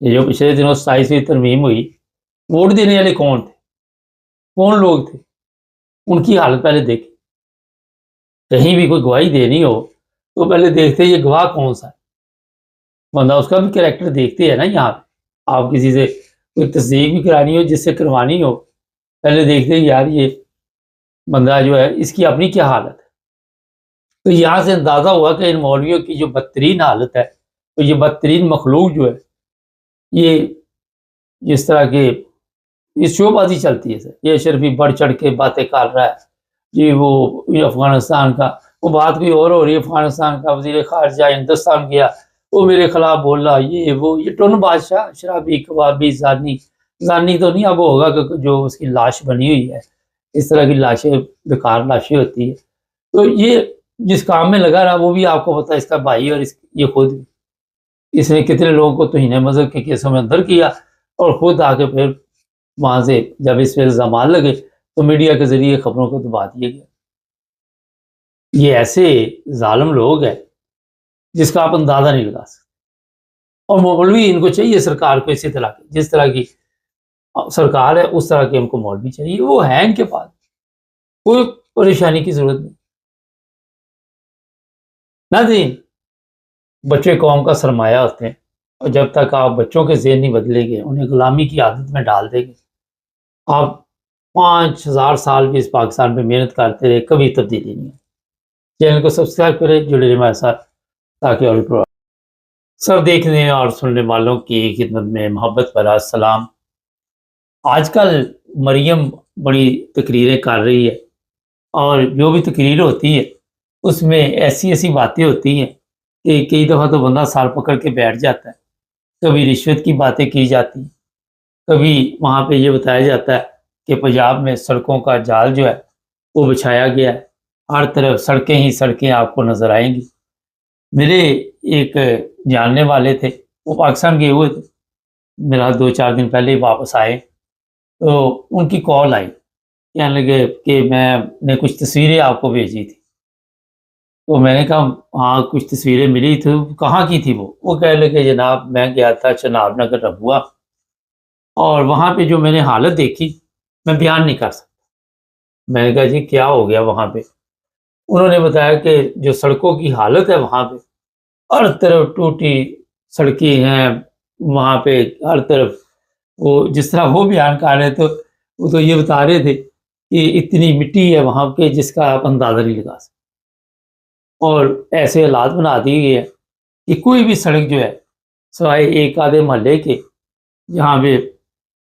یہ جو پچھلے دنوں 27ویں ترمیم ہوئی، ووٹ دینے والے کون تھے، کون لوگ تھے، ان کی حالت پہلے دیکھیں۔ کہیں بھی کوئی گواہی دینی ہو تو پہلے دیکھتے یہ گواہ کون سا ہے، بندہ اس کا بھی کریکٹر دیکھتے ہیں نا۔ یہاں پہ آپ کسی سے کوئی تصدیق بھی کرانی ہو، جس سے کروانی ہو، پہلے دیکھتے ہیں یار یہ بندہ جو ہے اس کی اپنی کیا حالت ہے۔ تو یہاں سے اندازہ ہوا کہ ان مولویوں کی جو بدترین حالت ہے، تو یہ بدترین مخلوق جو ہے، یہ جس طرح کے اس شو بازی چلتی ہے سر، یہ شرفی بڑھ چڑھ کے باتیں کر رہا ہے جی، وہ افغانستان کا وہ بات کوئی اور ہو رہی ہے، افغانستان کا وزیر خارجہ ہندوستان گیا، وہ میرے خلاف بول رہا، یہ ٹن بادشاہ شرابی کبابی زانی تو نہیں، اب ہوگا کہ جو اس کی لاش بنی ہوئی ہے، اس طرح کی لاشیں بیکار لاشیں ہوتی ہے۔ تو یہ جس کام میں لگا رہا وہ بھی آپ کو پتا ہے، اس کا بھائی اور یہ خود بھی، اس نے کتنے لوگوں کو توہین مذہب کے کیسوں میں اندر کیا، اور خود آ کے پھر وہاں سے جب اس پہ الزامات لگے تو میڈیا کے ذریعے خبروں کو دبا دیا گیا۔ یہ ایسے ظالم لوگ ہیں جس کا آپ اندازہ نہیں لگا سکتے، اور مولوی ان کو چاہیے سرکار کو اسی طرح کی، جس طرح کی سرکار ہے اس طرح کے ان کو مولوی چاہیے، وہ ہیں ان کے پاس، کوئی پریشانی کی ضرورت نہیں۔ نہ جی، بچے قوم کا سرمایہ ہوتے ہیں، اور جب تک آپ بچوں کے ذہن نہیں بدلیں گے، انہیں غلامی کی عادت میں ڈال دیں گے، آپ 5000 سال بھی اس پاکستان پہ محنت کرتے رہے، کبھی تبدیلی نہیں ہے۔ چینل کو سبسکرائب کریں، جڑے رہیں ہمارے ساتھ تاکہ اور بھی سب دیکھنے اور سننے والوں کی خدمت میں محبت بھرا سلام۔ آج کل مریم بڑی تقریریں کر رہی ہے، اور جو بھی تقریر ہوتی ہے اس میں ایسی ایسی باتیں ہوتی ہیں کہ کئی دفعہ تو بندہ سال پکڑ کے بیٹھ جاتا ہے۔ کبھی رشوت کی باتیں کی جاتی ہیں، کبھی وہاں پہ یہ بتایا جاتا ہے کہ پنجاب میں سڑکوں کا جال جو ہے وہ بچھایا گیا ہے، ہر طرف سڑکیں ہی سڑکیں آپ کو نظر آئیں گی۔ میرے ایک جاننے والے تھے، وہ پاکستان گئے ہوئے تھے، میرا 2-4 دن پہلے ہی واپس آئے، تو ان کی کال آئی، کہنے لگے کہ میں نے کچھ تصویریں آپ کو بھیجی تھی۔ تو میں نے کہا ہاں کچھ تصویریں ملی تھی، کہاں کی تھی وہ کہنے لگے جناب میں گیا تھا چناب نگر ربوا، اور وہاں پہ جو میں نے حالت دیکھی میں بیان نہیں کر سکتا۔ میں نے کہا جی کیا ہو گیا وہاں پہ؟ انہوں نے بتایا کہ جو سڑکوں کی حالت ہے وہاں پہ، ہر طرف ٹوٹی سڑکیں ہیں، وہاں پہ ہر طرف وہ جس طرح وہ بیان کر رہے تھے، وہ تو یہ بتا رہے تھے کہ اتنی مٹی ہے وہاں پہ جس کا آپ اندازہ نہیں لگا سکتے، اور ایسے حالات بنا دیے گئے ہیں کہ کوئی بھی سڑک جو ہے سوائے ایک آدھے محلے کے، جہاں پہ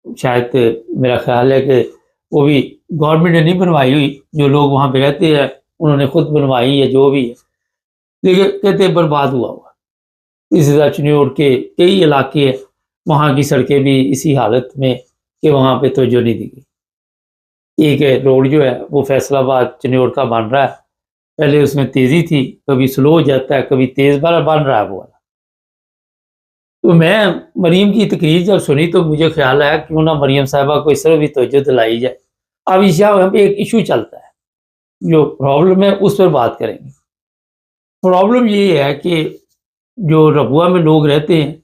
شاید میرا خیال ہے کہ وہ بھی گورنمنٹ نے نہیں بنوائی ہوئی، جو لوگ وہاں پہ رہتے ہیں انہوں نے خود بنوائی ہے، جو بھی ہے، لیکن کہتے ہیں برباد ہوا ہوا۔ اسی طرح چنیوڑ کے کئی علاقے ہیں، وہاں کی سڑکیں بھی اسی حالت میں کہ وہاں پہ توجہ نہیں دی گئی۔ ایک روڈ جو ہے وہ فیصل آباد چنیوڑ کا بن رہا ہے، پہلے اس میں تیزی تھی، کبھی سلو ہو جاتا ہے، کبھی تیز بن رہا ہے وہ والا۔ تو میں مریم کی تقریر جب سنی تو مجھے خیال آیا کیوں نہ مریم صاحبہ کو اس طرح بھی توجہ دلائی جائے۔ اب یہاں پہ ایک ایشو چلتا ہے، جو پرابلم ہے اس پر بات کریں گے۔ پرابلم یہ ہے کہ جو ربوہ میں لوگ رہتے ہیں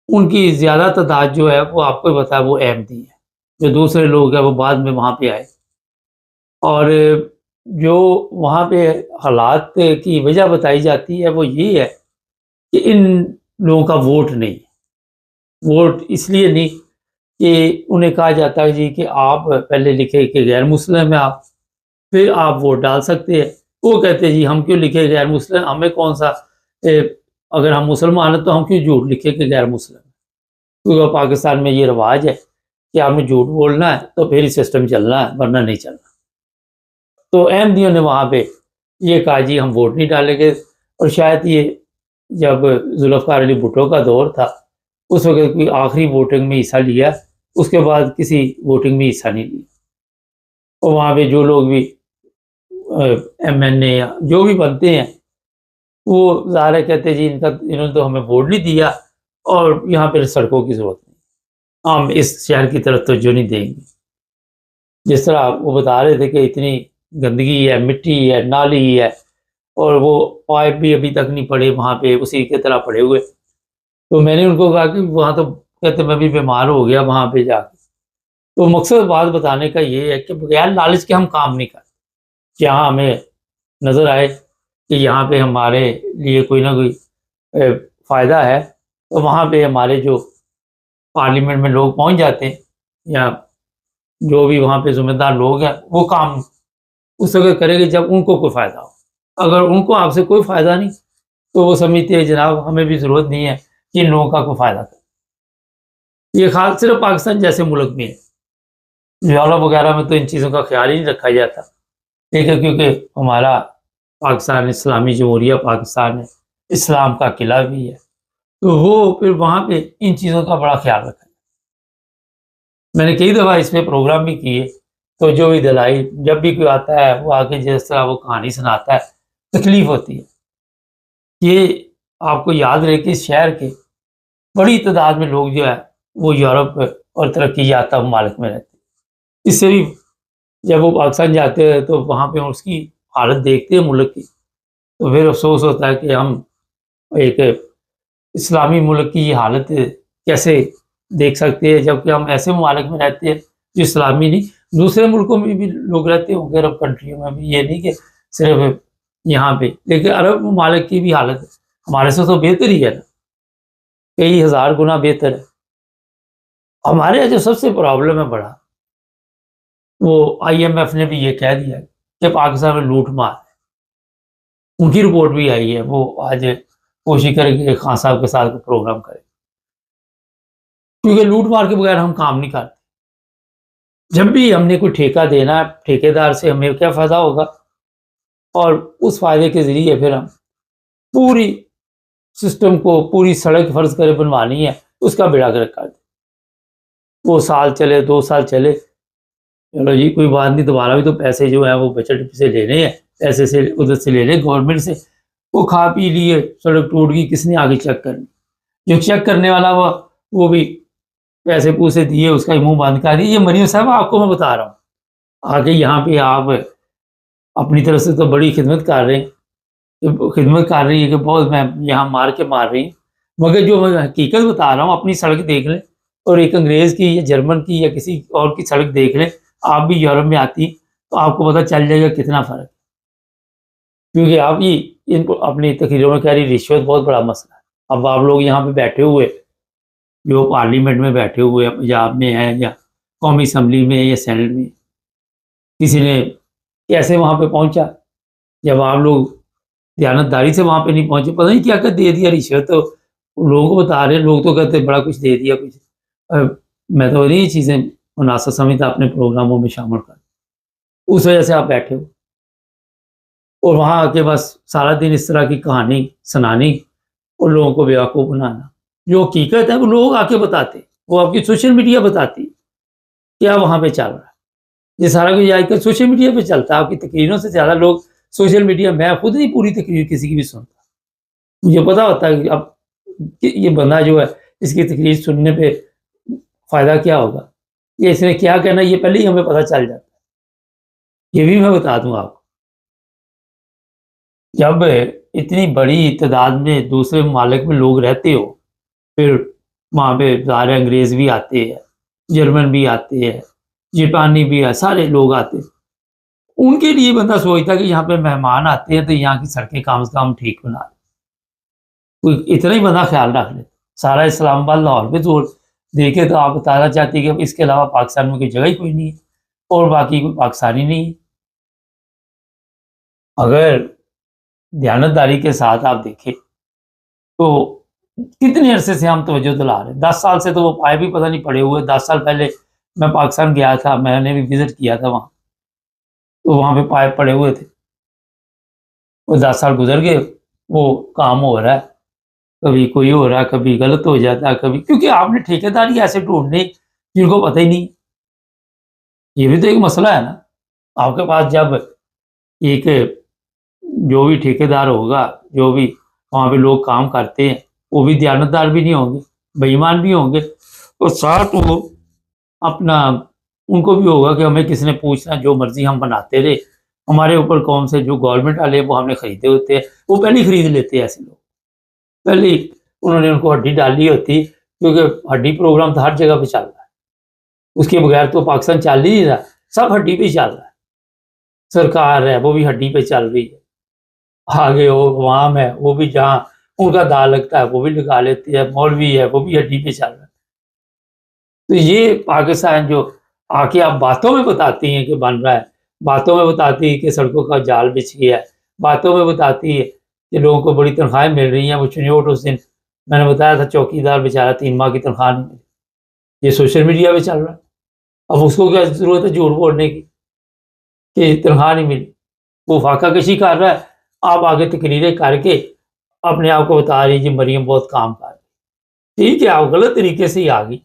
ان کی زیادہ تعداد جو ہے وہ آپ کو پتا ہے وہ احمدی ہے، جو دوسرے لوگ ہیں وہ بعد میں وہاں پہ آئے، اور جو وہاں پہ حالات کی وجہ بتائی جاتی ہے وہ یہ ہے کہ ان لوگوں کا ووٹ نہیں، ووٹ اس لیے نہیں کہ انہیں کہا جاتا ہے جی کہ آپ پہلے لکھے کہ غیر مسلم ہیں آپ، پھر آپ ووٹ ڈال سکتے ہیں۔ وہ کہتے ہیں جی ہم کیوں لکھے غیر مسلم، ہمیں کون سا اگر ہم مسلمان ہیں تو ہم کیوں جھوٹ لکھے کہ غیر مسلم، کیونکہ پاکستان میں یہ رواج ہے کہ آپ نے جھوٹ بولنا ہے تو پھر ہی سسٹم چلنا ہے، ورنہ نہیں چلنا۔ تو احمدیوں نے وہاں پہ یہ کہا جی ہم ووٹ نہیں ڈالیں گے، اور شاید یہ جب ذوالفقار علی بھٹو کا دور تھا اس وقت کوئی آخری ووٹنگ میں حصہ لیا، اس کے بعد کسی ووٹنگ میں حصہ نہیں لیا۔ اور وہاں پہ جو لوگ بھی ایم این اے جو بھی بنتے ہیں وہ ظاہر کہتے ہیں جی انہوں نے تو ہمیں ووٹ نہیں دیا، اور یہاں پہ سڑکوں کی ضرورت نہیں، ہم اس شہر کی طرف توجہ نہیں دیں گے۔ جس طرح وہ بتا رہے تھے کہ اتنی گندگی ہے، مٹی ہے، نالی ہے، اور وہ پائپ بھی ابھی تک نہیں پڑے وہاں پہ، اسی کی طرح پڑے ہوئے۔ تو میں نے ان کو کہا کہ وہاں تو کہتے میں بھی بیمار ہو گیا وہاں پہ جا کے. تو مقصد بات بتانے کا یہ ہے کہ بغیر لالچ کے ہم کام نہیں کرتے. جہاں ہمیں نظر آئے کہ یہاں پہ ہمارے لیے کوئی نہ کوئی فائدہ ہے تو وہاں پہ ہمارے جو پارلیمنٹ میں لوگ پہنچ جاتے ہیں یا جو بھی وہاں پہ ذمہ دار لوگ ہیں وہ کام اس وقت کریں گے جب ان کو کوئی فائدہ ہو. اگر ان کو آپ سے کوئی فائدہ نہیں تو وہ سمجھتے ہیں جناب ہمیں بھی ضرورت نہیں ہے کہ ان لوگوں کا کوئی فائدہ کرے. یہ خاص صرف پاکستان جیسے ملک میں ہے. یورپ وغیرہ میں تو ان چیزوں کا خیال ہی نہیں رکھا جاتا. ٹھیک ہے, کیونکہ ہمارا پاکستان اسلامی جمہوریہ پاکستان ہے, اسلام کا قلعہ بھی ہے, تو وہ پھر وہاں پہ ان چیزوں کا بڑا خیال رکھا. میں نے کئی دفعہ اس پہ پروگرام بھی کیے, تو جو بھی دلائی جب بھی کوئی آتا ہے وہ آ کے جس طرح وہ کہانی سناتا ہے تکلیف ہوتی ہے. یہ آپ کو یاد رہے کہ اس شہر کے بڑی تعداد میں لوگ جو ہے وہ یورپ اور ترقی یافتہ ممالک میں رہتے ہیں. اس سے بھی جب وہ پاکستان جاتے ہیں تو وہاں پہ اس کی حالت دیکھتے ہیں ملک کی, تو پھر افسوس ہوتا ہے کہ ہم ایک اسلامی ملک کی یہ حالت کیسے دیکھ سکتے ہیں جبکہ ہم ایسے ممالک میں رہتے ہیں جو اسلامی نہیں. دوسرے ملکوں میں بھی لوگ رہتے ہوں گے, عرب کنٹریوں میں بھی, یہ نہیں کہ صرف یہاں پہ, لیکن عرب ممالک کی بھی حالت ہمارے سے تو بہتر ہی ہے نا, کئی ہزار گنا بہتر ہے. ہمارے یہاں جو سب سے پرابلم ہے بڑا, وہ IMF نے بھی یہ کہہ دیا کہ پاکستان میں لوٹ مار ہے. ان کی رپورٹ بھی آئی ہے, وہ آج کوشش کرے کہ خان صاحب کے ساتھ پروگرام کرے, کیونکہ لوٹ مار کے بغیر ہم کام نہیں کرتے. جب بھی ہم نے کوئی ٹھیکہ دینا ہے, ٹھیکیدار سے ہمیں کیا فائدہ ہوگا, اور اس فائدے کے ذریعے پھر ہم پوری سسٹم کو, پوری سڑک فرض کرے بنوانی ہے, اس کا بیڑا گرک کر دیں. وہ سال چلے 2 سال چلے, چلو جی کوئی بات نہیں, دوبارہ بھی تو پیسے جو ہیں وہ بجٹ سے لینے ہیں, ایسے سے ادھر سے لے لیں گورنمنٹ سے. وہ کھا پی لیے, سڑک ٹوٹ گئی, کس نے آگے چیک کرنی؟ جو چیک کرنے والا وہ بھی پیسے پوسے دیے, اس کا منہ بند کر دیا. یہ مریم صاحب آپ کو میں بتا رہا ہوں, آگے یہاں پہ آپ اپنی طرف سے تو بڑی خدمت کر رہے ہیں, خدمت کر رہی ہے کہ بہت میں یہاں مار رہی ہوں, مگر جو میں حقیقت بتا رہا ہوں اپنی سڑک دیکھ لیں, اور ایک انگریز کی یا جرمن کی یا کسی اور کی سڑک دیکھ لیں. آپ بھی یورپ میں آتی تو آپ کو پتہ چل جائے گا کتنا فرق ہے. کیونکہ آپ ان کو اپنی تقریروں میں کہہ رہی رشوت بہت بڑا مسئلہ ہے. اب آپ لوگ یہاں پہ بیٹھے ہوئے, جو پارلیمنٹ میں بیٹھے ہوئے پنجاب میں ہیں یا قومی اسمبلی میں یا سینٹ میں, کسی نے کیسے وہاں پہ پہنچا؟ جب آپ لوگ دیانتداری سے وہاں پہ نہیں پہنچے, پتہ نہیں کیا کیا دے دیا رشوت. تو لوگوں کو بتا رہے ہیں, لوگ تو کہتے بڑا کچھ دے دیا کچھ. میں تو نہیں یہ چیزیں مناسب سمجھتا اپنے پروگراموں میں شامل کر, اس وجہ سے آپ بیٹھے ہو. اور وہاں آ کے بس سارا دن اس طرح کی کہانی سنانی اور لوگوں کو بیوقوف بنانا. جو حقیقت ہے وہ لوگ آ کے بتاتے, وہ آپ کی سوشل میڈیا بتاتی کیا وہاں پہ چل رہا ہے. یہ سارا کچھ آج کل سوشل میڈیا پہ چلتا ہے. آپ کی تقریروں سے زیادہ لوگ سوشل میڈیا, میں خود نہیں پوری تقریر کسی کی بھی سنتا, مجھے پتا ہوتا ہے کہ اب یہ بندہ جو ہے اس کی تقریر سننے پہ فائدہ کیا ہوگا, یہ اس نے کیا کہنا, یہ پہلے ہی ہمیں پتہ چل جاتا ہے. یہ بھی میں بتا دوں آپ کو, جب اتنی بڑی تعداد میں دوسرے ممالک میں لوگ رہتے ہو, پھر وہاں پہ ظاہر انگریز بھی آتے ہیں, جرمن بھی آتے ہیں, جاپانی بھی ہے, سارے لوگ آتے ہیں. ان کے لیے بندہ سوچتا کہ یہاں پہ مہمان آتے ہیں تو یہاں کی سڑکیں کم سے کم ٹھیک بنا دیں. کوئی اتنا ہی بندہ خیال رکھ لے. سارا اسلام آباد لاہور پہ زور دیکھے تو آپ بتانا چاہتے کہ اس کے علاوہ پاکستان میں کوئی جگہ ہی کوئی نہیں ہے, اور باقی کوئی پاکستانی نہیں ہے. اگر دیانتداری کے ساتھ آپ دیکھیں تو کتنے عرصے سے ہم توجہ دلا رہے ہیں. 10 سال سے تو وہ پائے بھی پتہ نہیں پڑے ہوئے. 10 سال پہلے میں پاکستان گیا تھا, میں نے بھی وزٹ کیا تھا وہاں, تو وہاں پہ پائپ پڑے ہوئے تھے. وہ 10 سال گزر گئے, وہ کام ہو رہا ہے, کبھی کوئی ہو رہا ہے, کبھی غلط ہو جاتا ہے, کبھی کیونکہ آپ نے ٹھیکیداری ایسے ڈھونڈنے جن کو پتہ ہی نہیں. یہ بھی تو ایک مسئلہ ہے نا. آپ کے پاس جب ایک جو بھی ٹھیکیدار ہوگا, جو بھی وہاں پہ لوگ کام کرتے ہیں, وہ بھی دیانتدار بھی نہیں ہوں گے, بے ایمان بھی ہوں گے, اور ساتھ وہ اپنا ان کو بھی ہوگا کہ ہمیں کس نے پوچھنا, جو مرضی ہم بناتے رہے. ہمارے اوپر قوم سے جو گورنمنٹ والے وہ ہم نے خریدے ہوتے ہیں, وہ پہلے ہی خرید لیتے ہیں. ایسے لوگ پہلے انہوں نے ان کو ہڈی ڈالی ہوتی، کیونکہ ہڈی پروگرام تو ہر جگہ پہ چل رہا ہے، اس کے بغیر تو پاکستان چل ہی نہیں رہا، سب ہڈی پہ چل رہا ہے. سرکار ہے وہ بھی ہڈی پہ چل رہی ہے، آگے وہ عوام ہے وہ بھی جہاں ان کا داغ لگتا ہے وہ بھی لگا لیتی ہے، مولوی ہے وہ بھی ہڈی پہ چل رہا ہے. تو یہ پاکستان جو آ کے آپ باتوں میں بتاتی ہیں کہ بن رہا ہے، باتوں میں بتاتی ہے کہ سڑکوں کا جال بچھ گیا ہے، باتوں میں بتاتی ہے کہ لوگوں کو بڑی تنخواہیں مل رہی ہیں. وہ چنیوٹ اس دن میں نے بتایا تھا چوکیدار بیچارہ 3 ماہ کی تنخواہ نہیں ملی، یہ سوشل میڈیا پہ چل رہا ہے. اب اس کو کیا ضرورت ہے جھوٹ بولنے کی کہ تنخواہ نہیں ملی؟ وہ فاقہ کشی کر رہا ہے، آپ آگے تقریریں کر کے اپنے آپ کو بتا رہی جی مریم بہت کام کر رہی. ٹھیک ہے آپ غلط طریقے سے ہی آ گئی،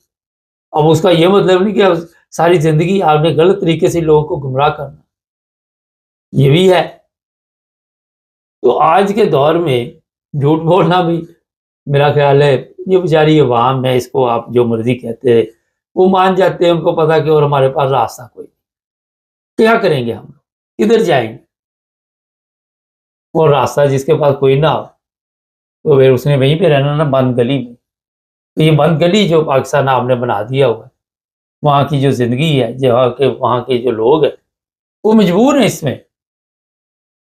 اب اس کا یہ مطلب نہیں کہ ساری زندگی آپ نے غلط طریقے سے لوگوں کو گمراہ کرنا، یہ بھی ہے. تو آج کے دور میں جھوٹ بولنا بھی میرا خیال ہے یہ بیچاری عوام ہے، اس کو آپ جو مرضی کہتے ہیں وہ مان جاتے ہیں، ان کو پتا کہ اور ہمارے پاس راستہ کوئی نہیں، کیا کریں گے ہم لوگ، کدھر جائیں گے؟ اور راستہ جس کے پاس کوئی نہ ہو تو پھر اس نے وہیں پہ رہنا نا، بند گلی میں. تو یہ بند گلی جو پاکستان آپ نے بنا دیا ہوا ہے، وہاں کی جو زندگی ہے، وہاں کے جو لوگ ہیں وہ مجبور ہیں اس میں،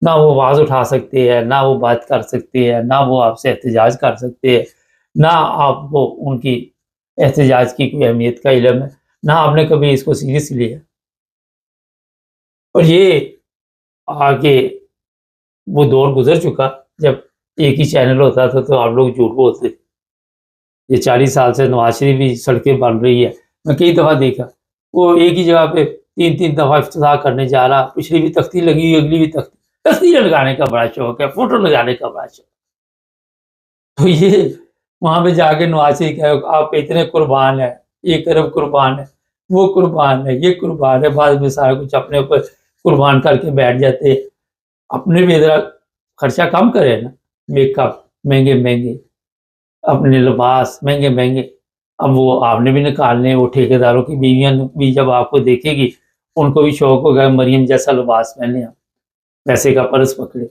نہ وہ آواز اٹھا سکتے ہیں، نہ وہ بات کر سکتے ہیں، نہ وہ آپ سے احتجاج کر سکتے ہیں، نہ آپ کو ان کی احتجاج کی کوئی اہمیت کا علم ہے، نہ آپ نے کبھی اس کو سیریس لیا. اور یہ آگے وہ دور گزر چکا جب ایک ہی چینل ہوتا تھا تو آپ لوگ جھوٹ بولتے تھے. یہ 40 سال سے نواز شریف بھی سڑکیں بن رہی ہے، میں کئی دفعہ دیکھا وہ ایک ہی جگہ پہ 3 دفعہ افتتاح کرنے جا رہا، پچھلی بھی تختی لگی ہوئی، اگلی بھی تصویریں لگانے کا بڑا شوق ہے، فوٹو لگانے کا بڑا شوق. تو یہ وہاں پہ جا کے نواز شریف کہ آپ اتنے قربان ہیں، یہ کرم قربان ہے، وہ قربان ہے، یہ قربان ہے، بعد میں سارا کچھ اپنے اوپر قربان کر کے بیٹھ جاتے. اپنے بھی ذرا خرچہ کم کرے نا، میک اپ مہنگے مہنگے، اپنے لباس مہنگے مہنگے. اب وہ آپ نے بھی نکالنے، وہ ٹھیکیداروں کی بیویاں بھی جب آپ کو دیکھے گی ان کو بھی شوق ہوگا مریم جیسا لباس پہنے، پیسے کا پرس پکڑے،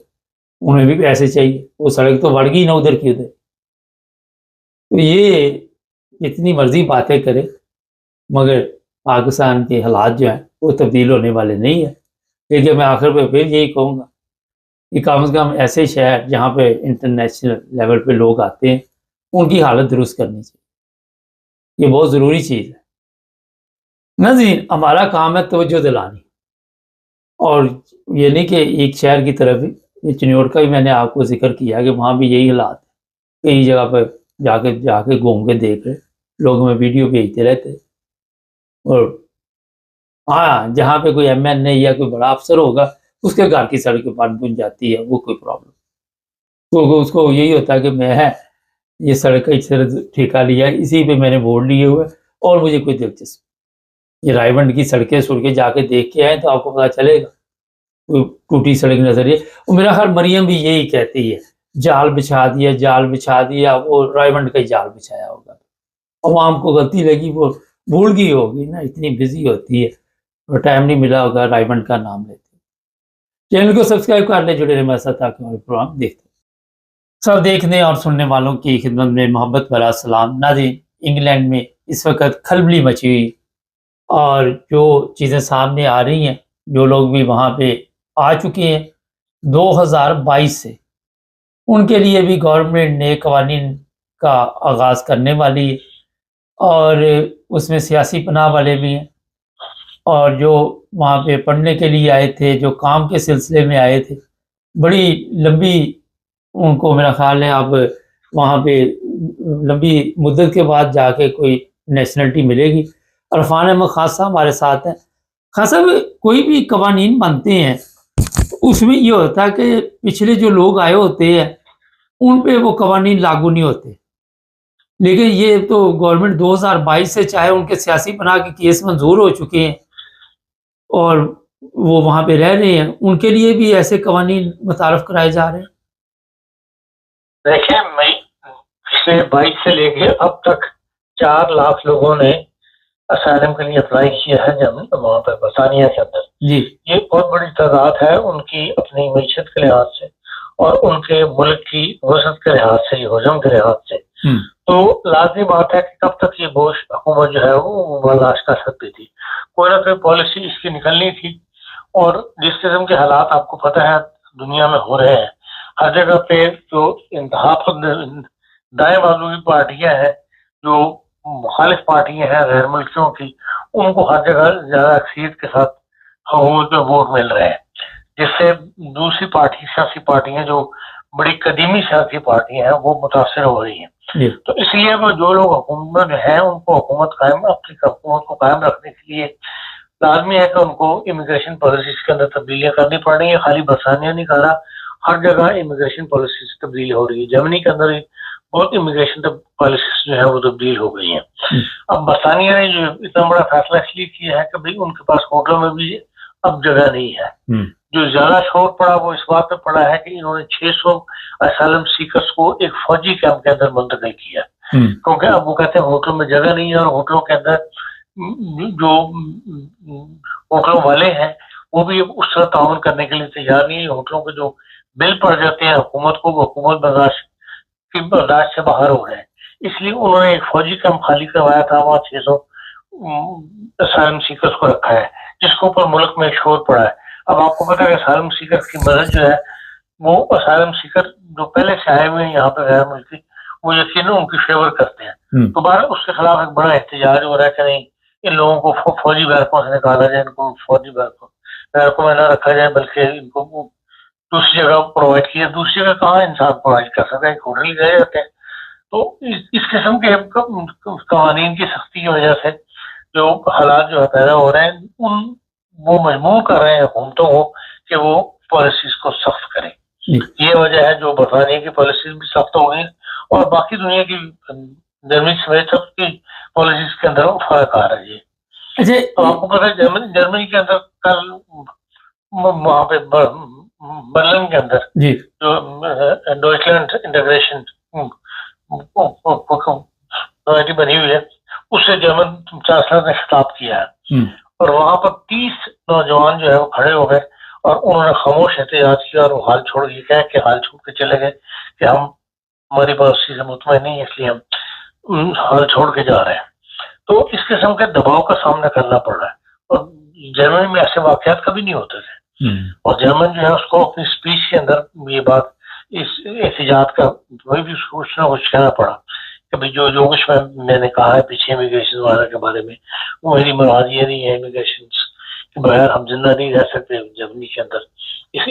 انہیں بھی پیسے چاہیے، وہ سڑک تو بڑھ گئی نا ادھر کی ادھر. تو یہ اتنی مرضی باتیں کرے مگر پاکستان کے حالات جو ہیں وہ تبدیل ہونے والے نہیں ہیں. لیکن میں آخر پہ پھر یہی کہوں گا کہ کم از کم ایسے شہر جہاں پہ انٹرنیشنل لیول پہ لوگ آتے ہیں ان کی حالت درست کرنی چاہیے، یہ بہت ضروری چیز ہے. ناظرین ہمارا کام ہے توجہ دلانی، اور یہ نہیں کہ ایک شہر کی طرف ہی، یہ چنیوٹ کا بھی میں نے آپ کو ذکر کیا کہ وہاں بھی یہی حالات ہے، کئی جگہ پہ جا کے گھوم کے دیکھ رہے لوگ، میں ویڈیو بھیجتے رہتے. اور ہاں جہاں پہ کوئی ایم این اے یا کوئی بڑا افسر ہوگا اس کے گھر کی سڑک بن جاتی ہے، وہ کوئی پرابلم تو اس کو یہی ہوتا ہے کہ میں یہ سڑک کا ٹھیکہ لیا ہے، اسی پہ میں نے بورڈ لیے ہوئے اور مجھے کوئی دلچسپی. یہ رائے بنڈ کی سڑکیں جا کے دیکھ کے آئے تو آپ کو پتا چلے گا کوئی ٹوٹی سڑک نظر ہے. اور میرا خیال مریم بھی یہی کہتی ہے جال بچھا دیا، وہ رائے بنڈ کا ہی جال بچھایا ہوگا. عوام کو غلطی لگی، وہ بھول گئی ہوگی نا، اتنی بزی ہوتی ہے اور ٹائم نہیں ملا ہوگا رائے بنڈ کا نام لیتے. چینل کو سبسکرائب کر لیں، جڑے رہے ہمارے ساتھ تاکہ ہمارے پروگرام دیکھتے. سب دیکھنے اور سننے والوں کی خدمت میں محبت بھرا سلام. ناظرین انگلینڈ میں اس وقت کھلبلی مچی ہوئی، اور جو چیزیں سامنے آ رہی ہیں، جو لوگ بھی وہاں پہ آ چکے ہیں 2022 سے، ان کے لیے بھی گورنمنٹ نئے قوانین کا آغاز کرنے والی ہے، اور اس میں سیاسی پناہ والے بھی ہیں، اور جو وہاں پہ پڑھنے کے لیے آئے تھے، جو کام کے سلسلے میں آئے تھے، بڑی لمبی ان کو میرا خیال ہے اب وہاں پہ لمبی مدت کے بعد جا کے کوئی نیشنلٹی ملے گی. عرفان احمد خان صاحب ہمارے ساتھ ہیں. خان صاحب کوئی بھی قوانین بنتے ہیں اس میں یہ ہوتا ہے کہ پچھلے جو لوگ آئے ہوتے ہیں ان پہ وہ قوانین لاگو نہیں ہوتے، لیکن یہ تو گورنمنٹ 2022 سے چاہے ان کے سیاسی پناہ کے کیس منظور ہو چکے ہیں اور وہ وہاں پہ رہ رہے ہیں، ان کے لیے بھی ایسے قوانین متعارف کرائے جا رہے ہیں. دیکھیں پچھلے 22 سے لے کے اب تک 4 لاکھ لوگوں نے اسائلم کے لیے اپلائی کیا ہے وہاں پہ برطانیہ کے اندر. جی یہ بہت بڑی تعداد ہے ان کی اپنی معیشت کے لحاظ سے اور ان کے ملک کی وسعت کے لحاظ سے، ہجوم کے لحاظ سے. تو لازمی بات ہے کہ کب تک یہ بوجھ حکومت جو ہے وہ برداشت کر سکتی تھی. کوئی نہ کوئی پالیسی اس کی نکلنی تھی. اور جس قسم کے حالات آپ کو پتہ ہے دنیا میں ہو رہے ہیں, ہر جگہ پہ جو انتہا دائیں بازو کی پارٹیاں ہیں, جو مخالف پارٹیاں ہیں غیر ملکیوں کی, ان کو ہر جگہ زیادہ اکثریت کے ساتھ حکومت میں ووٹ مل رہے ہیں, جس سے دوسری سیاسی پارٹیاں جو بڑی قدیمی سیاسی پارٹیاں ہیں وہ متاثر ہو رہی ہیں. تو اس لیے وہ جو لوگ حکومت میں ہیں ان کو اپنی حکومت کو قائم رکھنے کے لیے لازمی ہے کہ ان کو امیگریشن پالیسیز کے اندر تبدیلیاں کرنی پڑ رہی ہیں. خالی برطانیہ نہیں کر رہا, ہر جگہ امیگریشن پالیسیز تبدیل ہو رہی ہے. جرمنی کے اندر بہت امیگریشن پالیسیز جو ہے وہ تبدیل ہو گئی ہیں. اب برطانیہ نے جو اتنا بڑا فیصلہ اس لیے کیا ہے کہ بھائی ان کے پاس ہوٹلوں میں بھی اب جگہ نہیں ہے. جو زیادہ شور پڑا وہ اس بات پہ پڑا ہے کہ انہوں نے 600 اسائلم سیکرز کو ایک فوجی کیمپ کے اندر منتقل کیا, کیونکہ اب وہ کہتے ہیں ہوٹلوں میں جگہ نہیں ہے, اور ہوٹلوں کے اندر جو ہوٹلوں والے ہیں وہ بھی اس طرح تعاون کرنے کے لیے تیار نہیں ہے. ہوٹلوں کے جو بل پڑ جاتے ہیں حکومت کو, وہ حکومت برداشت سے باہر ہو رہے ہیں. اس لیے انہوں نے ایک فوجی کیمپ خالی کروایا تھا, وہاں 600 اسائلم سیکرز کو رکھا ہے, جس کے اوپر ملک میں شور پڑا ہے. اب آپ کو پتا ہے کہ اسائلم سیکر کی مدد جو ہے وہ اسائلم سیکر جو پہلے سے آئے ہوئے ہیں یہاں پہ غیر ملکی, وہ یقیناً ان کی فیور کرتے ہیں. دوبارہ اس کے خلاف ایک بڑا احتجاج ہو رہا ہے کہ نہیں, ان لوگوں کو فوجی بیرکوں سے نکالا جائے, ان کو فوجی بیرکوں میں نہ رکھا جائے, بلکہ ان کو دوسری جگہ پرووائڈ کیا. دوسری جگہ کہاں انسان پرووائڈ کر سکتا ہے, ایک ہوٹل ہی گئے جاتے ہیں. تو اس قسم کے قوانین کی سختی کی وجہ سے جو حالات جو ہے پیدا ہو رہے ہیں, وہ مجبور کر رہے ہیں حکومتوں کو کہ وہ پالیسیز کو سخت کریں. یہ وجہ ہے جو برطانیہ کی پالیسیز بھی سخت ہو گئی, اور باقی دنیا کی جرمنی سمیت سب کی پالیسیز کے اندر فرق آ رہا ہے. تو آپ کو پتا ہے جرمنی کے اندر کل وہاں پہ برلن کے اندر جو ڈوائچلینڈ انٹیگریشن سوسائٹی بنی ہوئی ہے, اس سے جرمن چانسلر نے خطاب کیا ہے, اور وہاں پر 30 نوجوان جو ہے وہ کھڑے ہو گئے اور انہوں نے خاموش احتجاج کیا, اور وہ حال چھوڑ کے کہا کہ حال چھوڑ کے چلے گئے کہ ہم ہماری پالیسی سے مطمئن نہیں, اس لیے ہم حال چھوڑ کے جا رہے ہیں. تو اس قسم کے دباؤ کا سامنا کرنا پڑ رہا ہے, اور جرمنی میں ایسے واقعات کبھی نہیں ہوتے تھے. اور جرمن جو ہے اس کو اپنی اسپیچ کے اندر یہ بات, اس احتجاج کا وہی بھی کچھ نہ کچھ کہنا پڑا کہ بھائی جو کچھ میں نے کہا ہے پیچھے امیگریشن وغیرہ کے بارے میں, وہ میری مراد یہ نہیں ہے امیگریشن کے بغیر ہم زندہ نہیں رہ سکتے جرمنی کے اندر. اس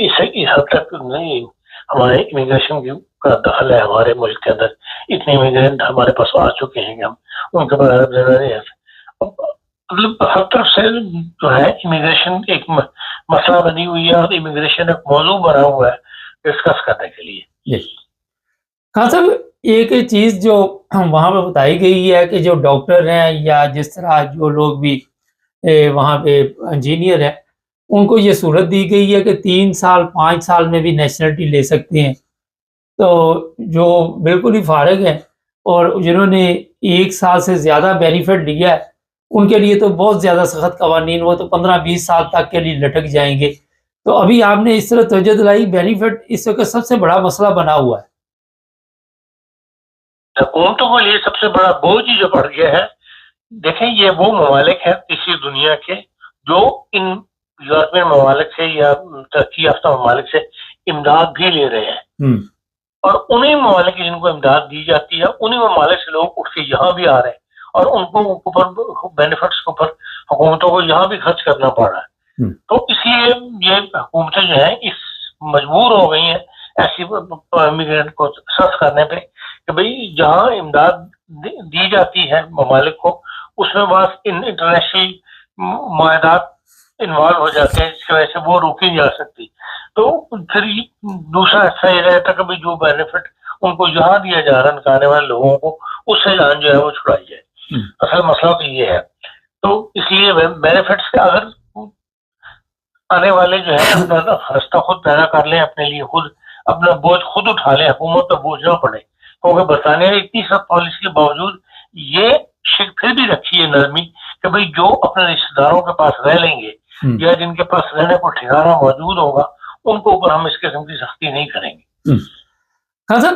حد تک نہیں ہمارے امیگریشن کا دخل ہے ہمارے ملک کے اندر, اتنے امیگرینٹ ہمارے پاس آ چکے ہیں کہ ہم ان کے بغیر زندہ نہیں رہ سکتے. مطلب ہر طرف سے جو ہے امیگریشن ایک مسئلہ بنی ہوئی ہے, اور امیگریشن ایک موضوع بنا ہوا ہے ڈسکس کرنے کے لیے. خان صاحب, ایک چیز جو وہاں پہ بتائی گئی ہے کہ جو ڈاکٹر ہیں یا جس طرح جو لوگ بھی وہاں پہ انجینئر ہیں, ان کو یہ صورت دی گئی ہے کہ 3 سال 5 سال میں بھی نیشنلٹی لے سکتے ہیں. تو جو بالکل ہی فارغ ہیں اور جنہوں نے 1 سال سے زیادہ بینیفٹ لیا ہے, ان کے لیے تو بہت زیادہ سخت قوانین, وہ تو 15-20 سال تک کے لیے لٹک جائیں گے. تو ابھی آپ نے اس طرح توجہ دلائی, بینیفٹ اس وقت سب سے بڑا مسئلہ بنا ہوا ہے. حکومتوں کے لیے سب سے بڑا بوجھ جو بڑھ گیا ہے. دیکھیں یہ وہ ممالک ہیں اسی دنیا کے جو ان یورپین ممالک سے یا ترقی یافتہ ممالک سے امداد بھی لے رہے ہیں, اور انہیں ممالک جن کو امداد دی جاتی ہے انہیں ممالک سے لوگ اٹھ کے یہاں بھی آ رہے ہیں, اور ان کو اوپر بینیفٹس کے اوپر حکومتوں کو یہاں بھی خرچ کرنا پڑ رہا ہے. تو اس لیے یہ حکومتیں جو ہیں اس مجبور ہو گئی ہیں ایسی امیگرینٹ کو سخت کرنے پہ کہ بھئی جہاں امداد دی جاتی ہے ممالک کو, اس میں بس انٹرنیشنل معاہدات انوالو ہو جاتے ہیں جس کی وجہ سے وہ روکی نہیں جا سکتی. تو پھر دوسرا حصہ یہ رہتا ہے کہ جو بینیفٹ ان کو یہاں دیا جا رہا ہے نکالنے والے لوگوں کو, اس سے جان جو ہے وہ چھڑائی جائے. اصل مسئلہ تو یہ ہے. تو اس لیے بینیفٹس کے اگر آنے والے جو ہے اپنا راستہ خود پیدا کر لیں, اپنے لیے خود اپنا بوجھ خود اٹھا لیں, حکومت پہ بوجھ نہ پڑے. کیونکہ برطانیہ نے اتنی سب پالیسی کے باوجود یہ پھر بھی رکھی ہے نرمی کہ بھئی جو اپنے رشتے داروں کے پاس رہ لیں گے یا جن کے پاس رہنے کو ٹھکانہ موجود ہوگا, ان کو اوپر ہم اس قسم کی سختی نہیں کریں گے. خان صاحب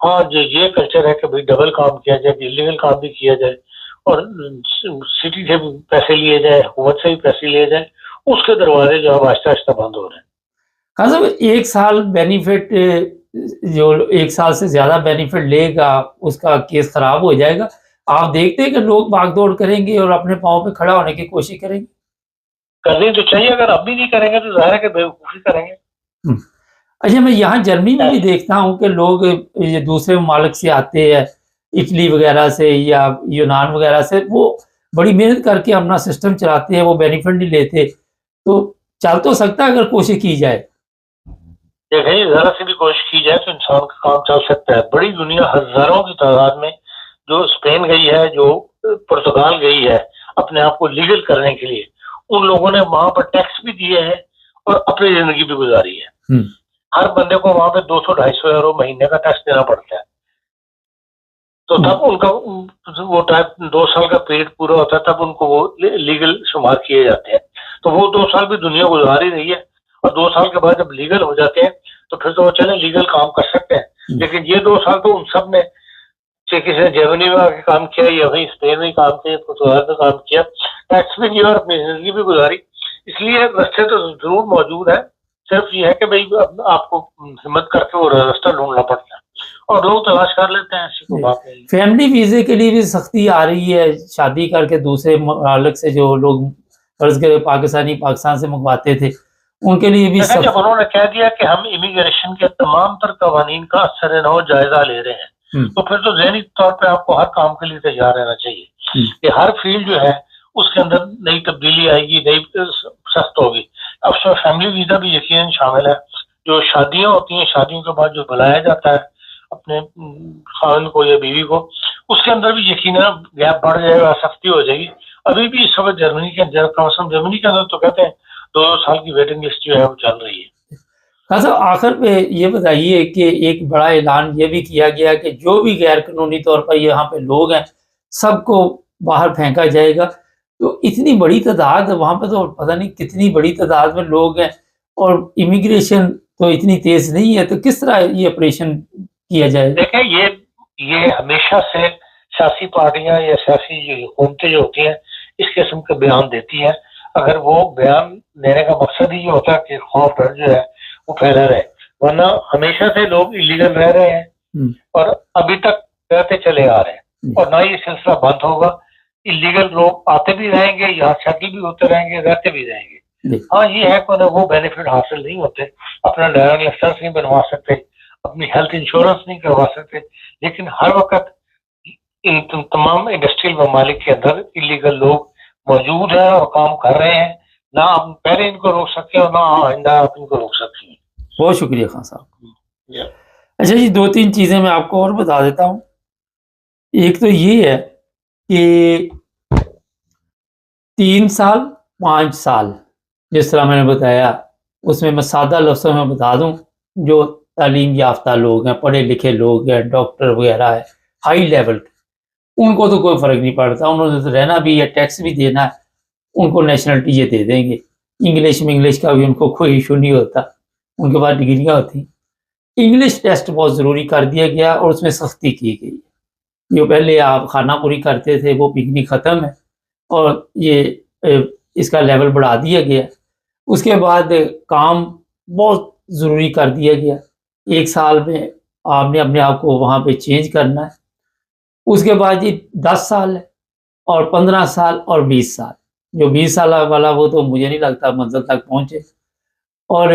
ہاں جی، یہ کلچر ہے کہ بھائی ڈبل کام کیا جائے، انلیگل کام بھی کیا جائے اور سٹی سے بھی پیسے لیے جائے، حکومت سے بھی پیسے لیے جائے، اس کے دروازے جو اب آہستہ آہستہ بند ہو رہے ہیں۔ خان صاحب ایک سال بینیفٹ، جو ایک سال سے زیادہ بینیفٹ لے گا اس کا کیس خراب ہو جائے گا. آپ دیکھتے ہیں کہ لوگ بھاگ دوڑ کریں گے اور اپنے پاؤں پہ کھڑا ہونے کی کوشش کریں گے. کرنی تو چاہیے، اگر اب بھی نہیں کریں گے تو ظاہر ہے کہ بیوقوفی کریں گے. اچھا، میں یہاں جرمنی میں بھی دیکھتا ہوں کہ لوگ یہ دوسرے ممالک سے آتے ہیں، اٹلی وغیرہ سے یا یونان وغیرہ سے، وہ بڑی محنت کر کے اپنا سسٹم چلاتے ہیں، وہ بینیفٹ نہیں لیتے. تو چل تو سکتا ہے اگر کوشش کی جائے. دیکھیں ذرا سی بھی کوشش کی جائے تو انسان کا کام چل سکتا ہے. بڑی دنیا ہزاروں کی تعداد میں جو اسپین گئی ہے، جو پرتگال گئی ہے اپنے آپ کو لیگل کرنے کے لیے، ان لوگوں نے وہاں پر ٹیکس بھی دیے ہیں اور اپنی زندگی بھی گزاری ہے. ہر بندے کو وہاں پہ 200-250 یورو مہینے کا ٹیکس دینا پڑتا ہے. تو تب ان کا وہ 2 سال کا پیریڈ پورا ہوتا ہے، تب ان کو وہ لیگل شمار کیے جاتے ہیں. تو وہ 2 سال بھی دنیا گزار ہی رہی ہے، اور 2 سال کے بعد جب لیگل ہو جاتے ہیں تو پھر تو وہ چلیں لیگل کام کر سکتے ہیں. لیکن یہ 2 سال تو ان سب نے، چاہے کسی نے جرمنی میں آ کے کام کیا یا وہیں اسپین میں کام کیا، پرتگال میں کام کیا، ٹیکس بھی دیا اور اپنی زندگی بھی گزاری. اس لیے رستے تو ضرور موجود ہے، صرف یہ ہے کہ بھائی آپ کو ہمت کر کے وہ راستہ ڈھونڈنا پڑتا ہے اور لوگ تلاش کر لیتے ہیں. ایسی کوئی بات نہیں. فیملی ویزے کے لیے بھی سختی آ رہی ہے. شادی کر کے دوسرے ممالک سے جو لوگ فرض کرے پاکستان سے منگواتے تھے، ان کے لیے بھی جب انہوں نے کہہ دیا کہ ہم امیگریشن کے تمام تر قوانین کا اثر نو جائزہ لے رہے ہیں، تو پھر تو ذہنی طور پہ آپ کو ہر کام کے لیے تیار رہنا چاہیے کہ ہر فیلڈ جو ہے اس کے اندر نئی تبدیلی آئے گی، نئی سخت ہوگی. اب فیملی ویزا بھی یقیناً شامل ہے. جو شادیاں ہوتی ہیں، شادیوں کے بعد جو بلایا جاتا ہے اپنے خاوند کو یا بیوی کو، اس کے اندر بھی یقیناً گیپ بڑھ جائے گا، سختی ہو جائے گی. ابھی بھی اس وقت جرمنی کے اندر تو کہتے ہیں 2 سال کی ویٹنگ لسٹ جو ہے وہ چل رہی ہے. آخر پہ یہ بتائیے کہ ایک بڑا اعلان یہ بھی کیا گیا کہ جو بھی غیر قانونی طور پر یہاں پہ لوگ ہیں سب کو باہر پھینکا جائے گا. تو اتنی بڑی تعداد وہاں پہ، تو پتہ نہیں کتنی بڑی تعداد میں لوگ ہیں اور امیگریشن تو اتنی تیز نہیں ہے، تو کس طرح یہ آپریشن کیا جائے؟ دیکھیں یہ ہمیشہ سے سیاسی پارٹیاں یا سیاسی حکومتیں جو ہوتی ہیں اس قسم کے بیان دیتی ہیں. اگر وہ بیان دینے کا مقصد ہی یہ ہوتا ہے کہ خوف ڈر جو ہے وہ پھیلا رہے، ورنہ ہمیشہ سے لوگ ایلیگل رہ رہے ہیں اور ابھی تک رہتے چلے آ رہے ہیں، اور نہ یہ سلسلہ بند ہوگا. ایلیگل لوگ آتے بھی رہیں گے، یہاں سیٹل بھی ہوتے رہیں گے، رہتے بھی رہیں گے. ہاں یہ ہے کہ انہیں وہ بینیفٹ حاصل نہیں ہوتے، اپنا ڈرائیونگ لائسنس نہیں بنوا سکتے، اپنی ہیلتھ انشورنس نہیں کروا سکتے. لیکن ہر وقت ان تمام انڈسٹریل ممالک کے اندر ایلیگل لوگ موجود ہیں اور کام کر رہے ہیں. نہ آپ پہلے ان کو روک سکتے اور نہ آئندہ آپ ان کو روک سکتے ہیں. بہت شکریہ خان صاحب. اچھا جی، 2-3 چیزیں میں آپ کو اور بتا دیتا ہوں. ایک تو یہ ہے کہ 3 سال 5 سال جس طرح میں نے بتایا، اس میں سادہ لفظوں میں بتا دوں، جو تعلیم یافتہ لوگ ہیں، پڑھے لکھے لوگ ہیں، ڈاکٹر وغیرہ ہے ہائی لیول، ان کو تو کوئی فرق نہیں پڑتا. انہوں نے تو رہنا بھی ہے، ٹیکس بھی دینا ہے، ان کو نیشنلٹی یہ دے دیں گے. انگلش کا بھی ان کو کوئی ایشو نہیں ہوتا، ان کے پاس ڈگریاں ہوتی. انگلش ٹیسٹ بہت ضروری کر دیا گیا اور اس میں سختی کی گئی. جو پہلے آپ خانہ پوری کرتے تھے وہ پکنک ختم ہے اور یہ اس کا لیول بڑھا دیا گیا. اس کے بعد کام بہت ضروری کر دیا گیا. 1 سال میں آپ نے اپنے آپ کو وہاں پہ چینج کرنا ہے. اس کے بعد یہ 10 سال ہے اور 15 سال اور 20 سال. جو 20 سال والا وہ تو مجھے نہیں لگتا منزل تک پہنچے. اور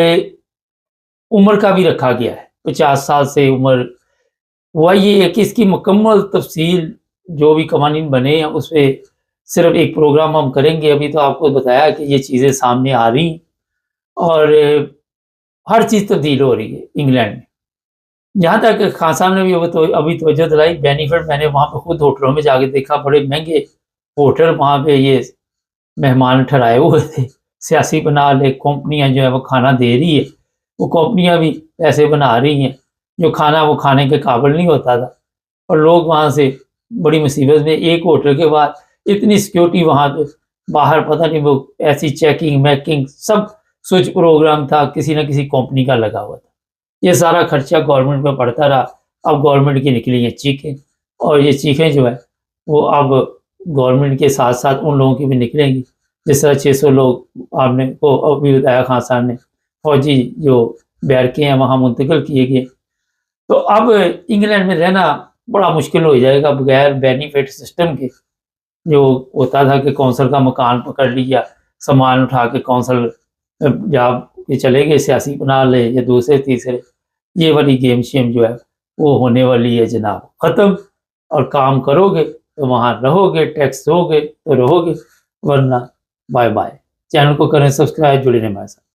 عمر کا بھی رکھا گیا ہے 50 سال سے عمر. ہوا یہ ہے کہ اس کی مکمل تفصیل جو بھی قوانین بنے ہیں اس پہ صرف ایک پروگرام ہم کریں گے. ابھی تو آپ کو بتایا کہ یہ چیزیں سامنے آ رہی ہیں اور ہر چیز تبدیل ہو رہی ہے انگلینڈ میں. جہاں تک خان صاحب نے بھی ابھی توجہ دلائی بینیفٹ، میں نے وہاں پہ خود ہوٹلوں میں جا کے دیکھا، بڑے مہنگے ہوٹل وہاں پہ یہ مہمان ٹھہرائے ہوئے تھے. سیاسی بنا لے کمپنیاں جو ہے وہ کھانا دے رہی ہے، وہ کمپنیاں بھی پیسے بنا رہی ہیں. جو کھانا وہ کھانے کے قابل نہیں ہوتا تھا اور لوگ وہاں سے بڑی مصیبت میں. ایک ہوٹل کے بعد اتنی سیکیورٹی وہاں پہ باہر، پتہ نہیں وہ ایسی چیکنگ میکنگ سب سوئچ پروگرام تھا، کسی نہ کسی کمپنی کا لگا ہوا تھا. یہ سارا خرچہ گورنمنٹ میں پڑتا رہا. اب گورنمنٹ کی نکلی ہیں چیخیں، اور یہ چیخیں جو ہے وہ اب گورنمنٹ کے ساتھ ساتھ ان لوگوں کی بھی نکلیں گی، جس طرح 600 لوگ آپ نے کو ابھی بتایا خان صاحب نے فوجی جو بیرکیں ہیں وہاں منتقل کیے گئے۔ تو اب انگلینڈ میں رہنا بڑا مشکل ہو جائے گا بغیر بینیفٹ سسٹم کے۔ جو ہوتا تھا کہ کونسل کا مکان پکڑ لیا، سامان اٹھا کے کونسل جا کے چلے گئے، سیاسی بنا لے یا دوسرے تیسرے، یہ والی گیم شیم جو ہے وہ ہونے والی ہے جناب ختم۔ اور کام کرو گے تو وہاں رہو گے، ٹیکس دو گے تو رہو گے، ورنہ بائے بائے۔ چینل کو کریں سبسکرائب، جڑے رہیں ہمارے ساتھ۔